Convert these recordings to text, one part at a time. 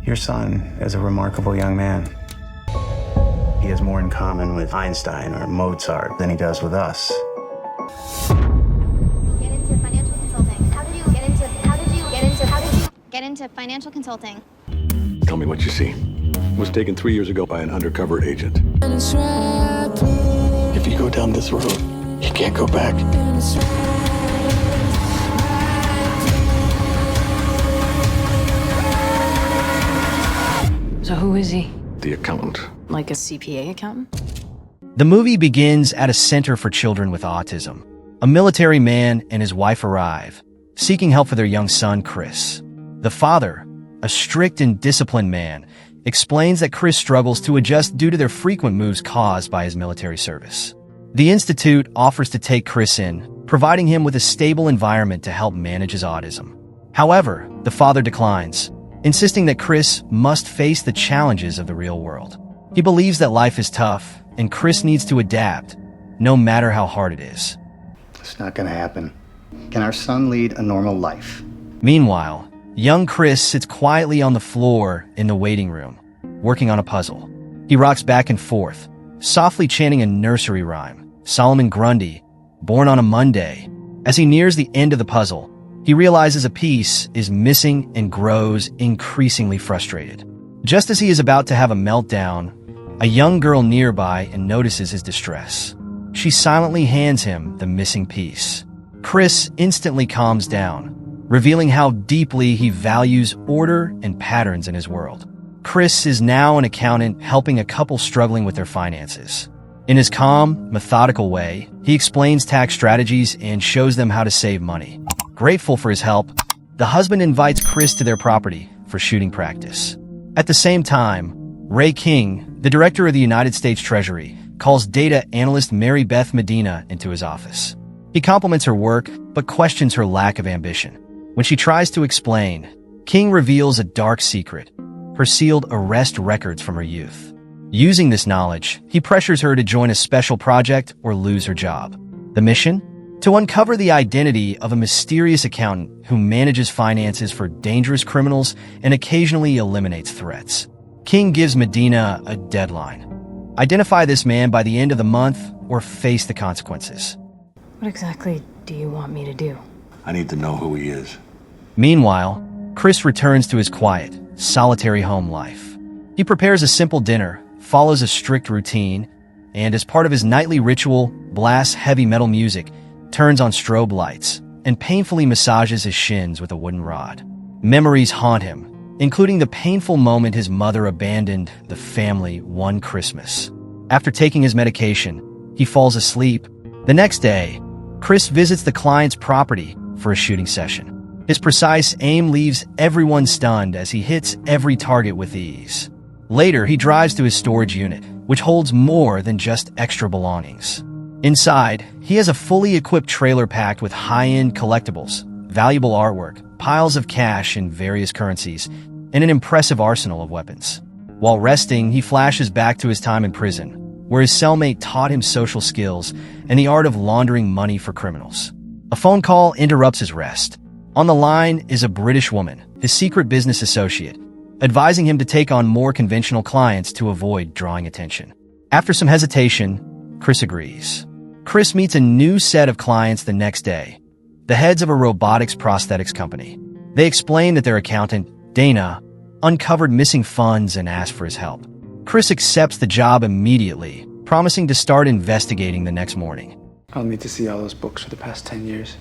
Your son is a remarkable young man. He has more in common with Einstein or Mozart than he does with us. Get into financial consulting. How did you get into financial consulting? Tell me what you see. It was taken 3 years ago by an undercover agent. If you go down this road, you can't go back. So who is he? The accountant. Like a CPA accountant? The movie begins at a center for children with autism. A military man and his wife arrive, seeking help for their young son, Chris. The father, a strict and disciplined man, explains that Chris struggles to adjust due to their frequent moves caused by his military service. The institute offers to take Chris in, providing him with a stable environment to help manage his autism. However, the father declines, insisting that Chris must face the challenges of the real world. He believes that life is tough, and Chris needs to adapt, no matter how hard it is. It's not gonna happen. Can our son lead a normal life? Meanwhile, young Chris sits quietly on the floor in the waiting room, working on a puzzle. He rocks back and forth, softly chanting a nursery rhyme, Solomon Grundy, born on a Monday. As he nears the end of the puzzle, he realizes a piece is missing and grows increasingly frustrated. Just as he is about to have a meltdown, a young girl nearby and notices his distress. She silently hands him the missing piece. Chris instantly calms down, revealing how deeply he values order and patterns in his world. Chris is now an accountant helping a couple struggling with their finances. In his calm, methodical way, he explains tax strategies and shows them how to save money. Grateful for his help, the husband invites Chris to their property for shooting practice. At the same time, Ray King, the director of the United States Treasury, calls data analyst Mary Beth Medina into his office. He compliments her work, but questions her lack of ambition. When she tries to explain, King reveals a dark secret, her sealed arrest records from her youth. Using this knowledge, he pressures her to join a special project or lose her job. The mission? To uncover the identity of a mysterious accountant who manages finances for dangerous criminals and occasionally eliminates threats. King gives Medina a deadline. Identify this man by the end of the month or face the consequences. What exactly do you want me to do? I need to know who he is. Meanwhile, Chris returns to his quiet, solitary home life. He prepares a simple dinner, follows a strict routine, and as part of his nightly ritual, blasts heavy metal music, turns on strobe lights, and painfully massages his shins with a wooden rod. Memories haunt him, including the painful moment his mother abandoned the family one Christmas. After taking his medication, he falls asleep. The next day, Chris visits the client's property for a shooting session. His precise aim leaves everyone stunned as he hits every target with ease. Later, he drives to his storage unit, which holds more than just extra belongings. Inside, he has a fully equipped trailer packed with high-end collectibles, valuable artwork, piles of cash in various currencies, and an impressive arsenal of weapons. While resting, he flashes back to his time in prison, where his cellmate taught him social skills and the art of laundering money for criminals. A phone call interrupts his rest. On the line is a British woman, his secret business associate, advising him to take on more conventional clients to avoid drawing attention. After some hesitation, Chris agrees. Chris meets a new set of clients the next day, the heads of a robotics prosthetics company. They explain that their accountant, Dana, uncovered missing funds and asked for his help. Chris accepts the job immediately, promising to start investigating the next morning. I'll need to see all those books for the past 10 years.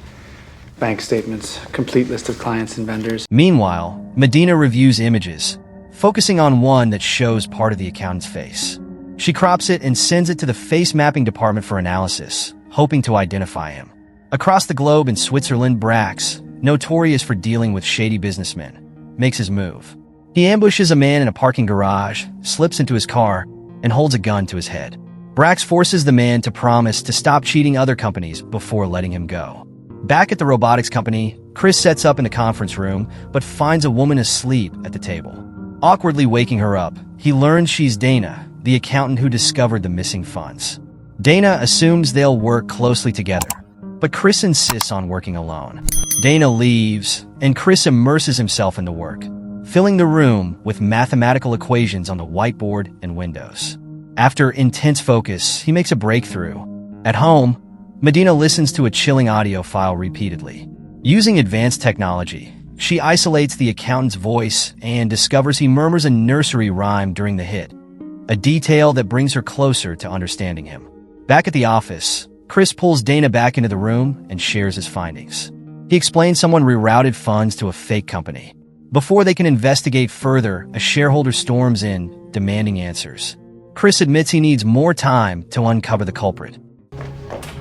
Bank statements, complete list of clients and vendors. Meanwhile, Medina reviews images, focusing on one that shows part of the accountant's face. She crops it and sends it to the face mapping department for analysis, hoping to identify him. Across the globe in Switzerland, Brax, notorious for dealing with shady businessmen, makes his move. He ambushes a man in a parking garage, slips into his car, and holds a gun to his head. Brax forces the man to promise to stop cheating other companies before letting him go. Back at the robotics company, Chris sets up in a conference room, but finds a woman asleep at the table. Awkwardly waking her up, he learns she's Dana, the accountant who discovered the missing funds. Dana assumes they'll work closely together, but Chris insists on working alone. Dana leaves, and Chris immerses himself in the work, filling the room with mathematical equations on the whiteboard and windows. After intense focus, he makes a breakthrough. At home, Medina listens to a chilling audio file repeatedly. Using advanced technology, she isolates the accountant's voice and discovers he murmurs a nursery rhyme during the hit, a detail that brings her closer to understanding him. Back at the office, Chris pulls Dana back into the room and shares his findings. He explains someone rerouted funds to a fake company. Before they can investigate further, a shareholder storms in, demanding answers. Chris admits he needs more time to uncover the culprit.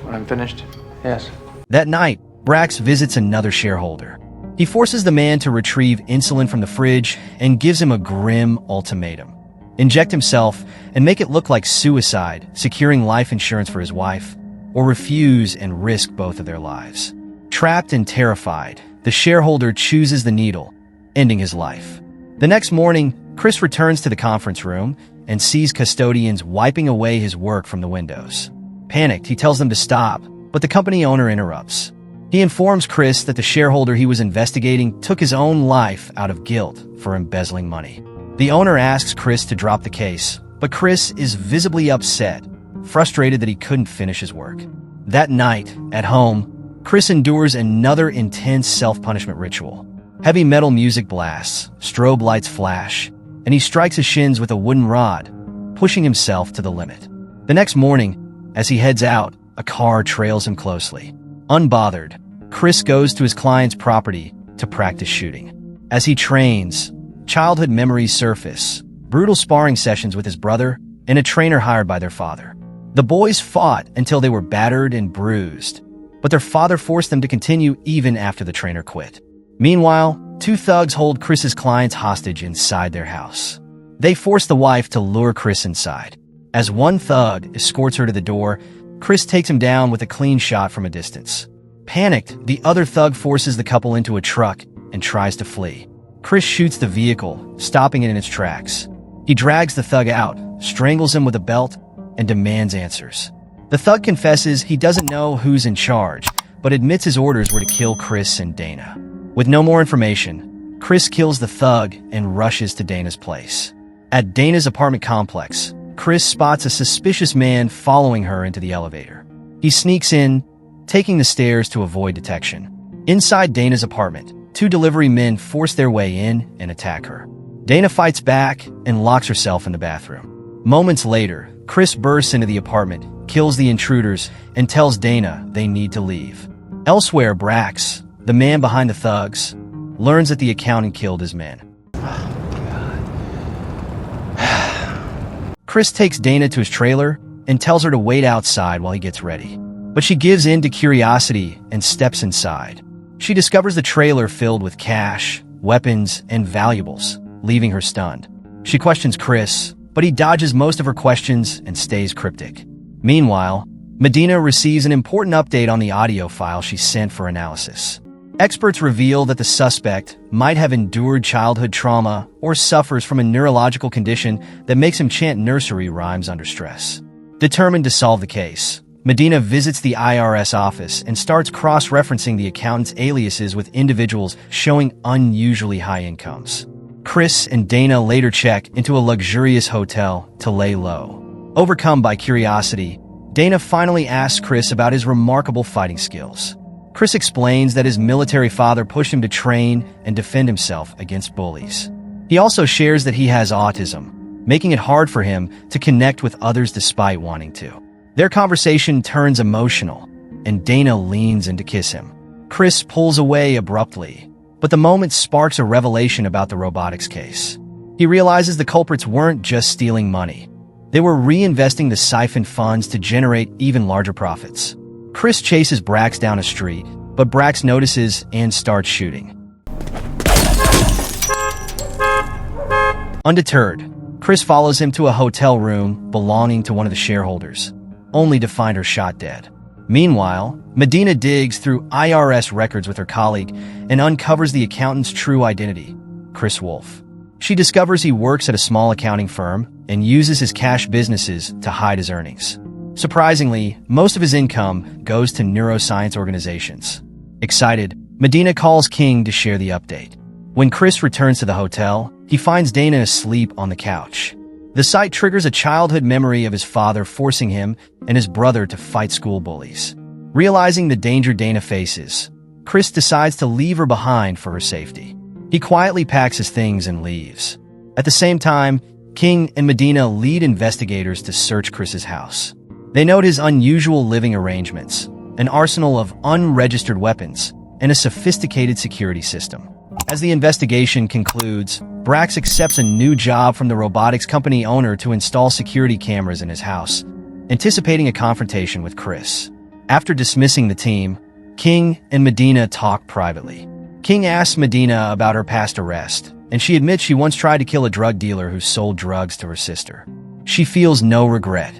When I'm finished? Yes. That night, Brax visits another shareholder. He forces the man to retrieve insulin from the fridge and gives him a grim ultimatum. Inject himself and make it look like suicide, securing life insurance for his wife, or refuse and risk both of their lives. Trapped and terrified, the shareholder chooses the needle, ending his life. The next morning, Chris returns to the conference room and sees custodians wiping away his work from the windows. Panicked, he tells them to stop, but the company owner interrupts. He informs Chris that the shareholder he was investigating took his own life out of guilt for embezzling money. The owner asks Chris to drop the case, but Chris is visibly upset, frustrated that he couldn't finish his work. That night, at home, Chris endures another intense self-punishment ritual. Heavy metal music blasts, strobe lights flash, and he strikes his shins with a wooden rod, pushing himself to the limit. The next morning, as he heads out, a car trails him closely. Unbothered, Chris goes to his client's property to practice shooting. As he trains, childhood memories surface, brutal sparring sessions with his brother and a trainer hired by their father. The boys fought until they were battered and bruised, but their father forced them to continue even after the trainer quit. Meanwhile, two thugs hold Chris's clients hostage inside their house. They force the wife to lure Chris inside. As one thug escorts her to the door, Chris takes him down with a clean shot from a distance. Panicked, the other thug forces the couple into a truck and tries to flee. Chris shoots the vehicle, stopping it in its tracks. He drags the thug out, strangles him with a belt, and demands answers. The thug confesses he doesn't know who's in charge, but admits his orders were to kill Chris and Dana. With no more information, Chris kills the thug and rushes to Dana's place. At Dana's apartment complex, Chris spots a suspicious man following her into the elevator. He sneaks in, taking the stairs to avoid detection. Inside Dana's apartment, two delivery men force their way in and attack her. Dana fights back and locks herself in the bathroom. Moments later, Chris bursts into the apartment, kills the intruders, and tells Dana they need to leave. Elsewhere, Brax, the man behind the thugs, learns that the accountant killed his men. Chris takes Dana to his trailer and tells her to wait outside while he gets ready. But she gives in to curiosity and steps inside. She discovers the trailer filled with cash, weapons, and valuables, leaving her stunned. She questions Chris, but he dodges most of her questions and stays cryptic. Meanwhile, Medina receives an important update on the audio file she sent for analysis. Experts reveal that the suspect might have endured childhood trauma or suffers from a neurological condition that makes him chant nursery rhymes under stress. Determined to solve the case, Medina visits the IRS office and starts cross-referencing the accountant's aliases with individuals showing unusually high incomes. Chris and Dana later check into a luxurious hotel to lay low. Overcome by curiosity, Dana finally asks Chris about his remarkable fighting skills. Chris explains that his military father pushed him to train and defend himself against bullies. He also shares that he has autism, making it hard for him to connect with others despite wanting to. Their conversation turns emotional, and Dana leans in to kiss him. Chris pulls away abruptly, but the moment sparks a revelation about the robotics case. He realizes the culprits weren't just stealing money. They were reinvesting the siphoned funds to generate even larger profits. Chris chases Brax down a street, but Brax notices and starts shooting. Undeterred, Chris follows him to a hotel room belonging to one of the shareholders, only to find her shot dead. Meanwhile, Medina digs through IRS records with her colleague and uncovers the accountant's true identity, Chris Wolf. She discovers he works at a small accounting firm and uses his cash businesses to hide his earnings. Surprisingly, most of his income goes to neuroscience organizations. Excited, Medina calls King to share the update. When Chris returns to the hotel, he finds Dana asleep on the couch. The sight triggers a childhood memory of his father forcing him and his brother to fight school bullies. Realizing the danger Dana faces, Chris decides to leave her behind for her safety. He quietly packs his things and leaves. At the same time, King and Medina lead investigators to search Chris's house. They note his unusual living arrangements, an arsenal of unregistered weapons, and a sophisticated security system. As the investigation concludes, Brax accepts a new job from the robotics company owner to install security cameras in his house, anticipating a confrontation with Chris. After dismissing the team, King and Medina talk privately. King asks Medina about her past arrest, and she admits she once tried to kill a drug dealer who sold drugs to her sister. She feels no regret.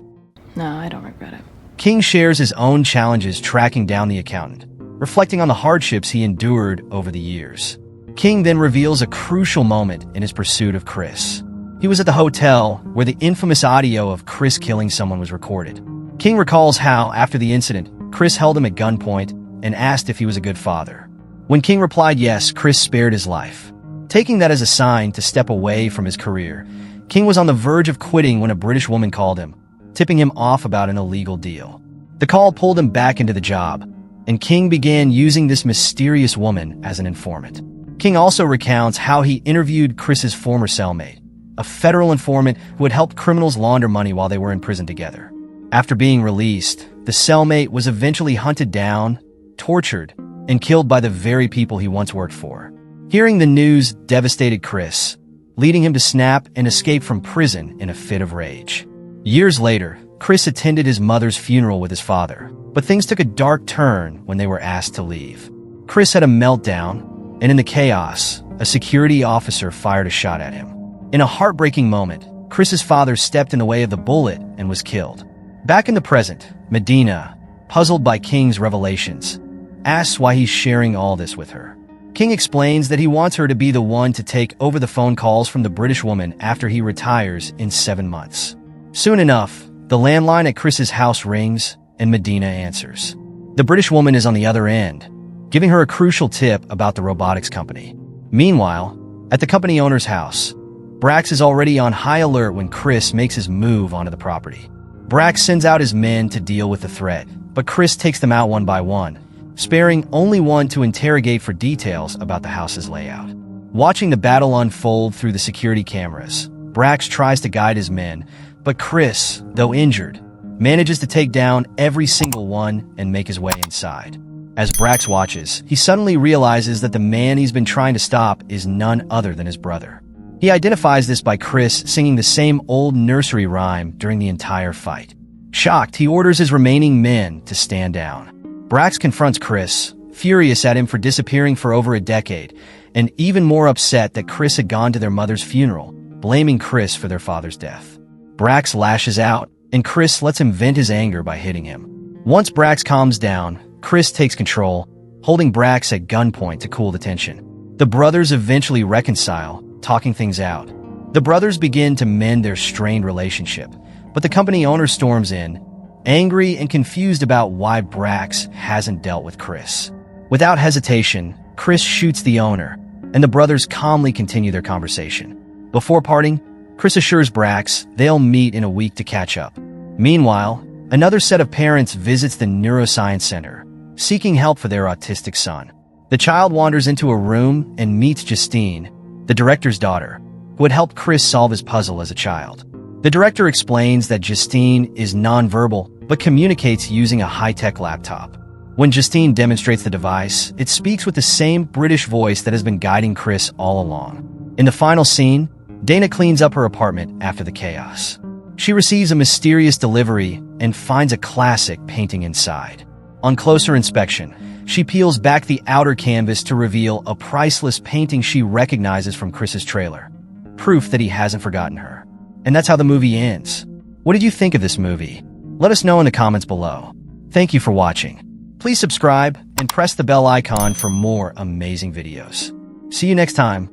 No, I don't regret it. King shares his own challenges tracking down the accountant, reflecting on the hardships he endured over the years. King then reveals a crucial moment in his pursuit of Chris. He was at the hotel where the infamous audio of Chris killing someone was recorded. King recalls how, after the incident, Chris held him at gunpoint and asked if he was a good father. When King replied yes, Chris spared his life. Taking that as a sign to step away from his career, King was on the verge of quitting when a British woman called him, tipping him off about an illegal deal. The call pulled him back into the job, and King began using this mysterious woman as an informant. King also recounts how he interviewed Chris's former cellmate, a federal informant who had helped criminals launder money while they were in prison together. After being released, the cellmate was eventually hunted down, tortured, and killed by the very people he once worked for. Hearing the news devastated Chris, leading him to snap and escape from prison in a fit of rage. Years later, Chris attended his mother's funeral with his father, but things took a dark turn when they were asked to leave. Chris had a meltdown, and in the chaos, a security officer fired a shot at him. In a heartbreaking moment, Chris's father stepped in the way of the bullet and was killed. Back in the present, Medina, puzzled by King's revelations, asks why he's sharing all this with her. King explains that he wants her to be the one to take over the phone calls from the British woman after he retires in 7 months. Soon enough, the landline at Chris's house rings and Medina answers. The British woman is on the other end, giving her a crucial tip about the robotics company. Meanwhile, at the company owner's house, Brax is already on high alert when Chris makes his move onto the property. Brax sends out his men to deal with the threat, but Chris takes them out one by one, sparing only one to interrogate for details about the house's layout. Watching the battle unfold through the security cameras, Brax tries to guide his men, but Chris, though injured, manages to take down every single one and make his way inside. As Brax watches, he suddenly realizes that the man he's been trying to stop is none other than his brother. He identifies this by Chris singing the same old nursery rhyme during the entire fight. Shocked, he orders his remaining men to stand down. Brax confronts Chris, furious at him for disappearing for over a decade, and even more upset that Chris had gone to their mother's funeral, blaming Chris for their father's death. Brax lashes out, and Chris lets him vent his anger by hitting him. Once Brax calms down, Chris takes control, holding Brax at gunpoint to cool the tension. The brothers eventually reconcile, talking things out. The brothers begin to mend their strained relationship, but the company owner storms in, angry and confused about why Brax hasn't dealt with Chris. Without hesitation, Chris shoots the owner, and the brothers calmly continue their conversation. Before parting, Chris assures Brax they'll meet in a week to catch up. Meanwhile, another set of parents visits the neuroscience center, seeking help for their autistic son. The child wanders into a room and meets Justine, the director's daughter, who had helped Chris solve his puzzle as a child. The director explains that Justine is nonverbal but communicates using a high-tech laptop. When Justine demonstrates the device, it speaks with the same British voice that has been guiding Chris all along. In the final scene, Dana cleans up her apartment after the chaos. She receives a mysterious delivery and finds a classic painting inside. On closer inspection, she peels back the outer canvas to reveal a priceless painting she recognizes from Chris's trailer, proof that he hasn't forgotten her. And that's how the movie ends. What did you think of this movie? Let us know in the comments below. Thank you for watching. Please subscribe and press the bell icon for more amazing videos. See you next time.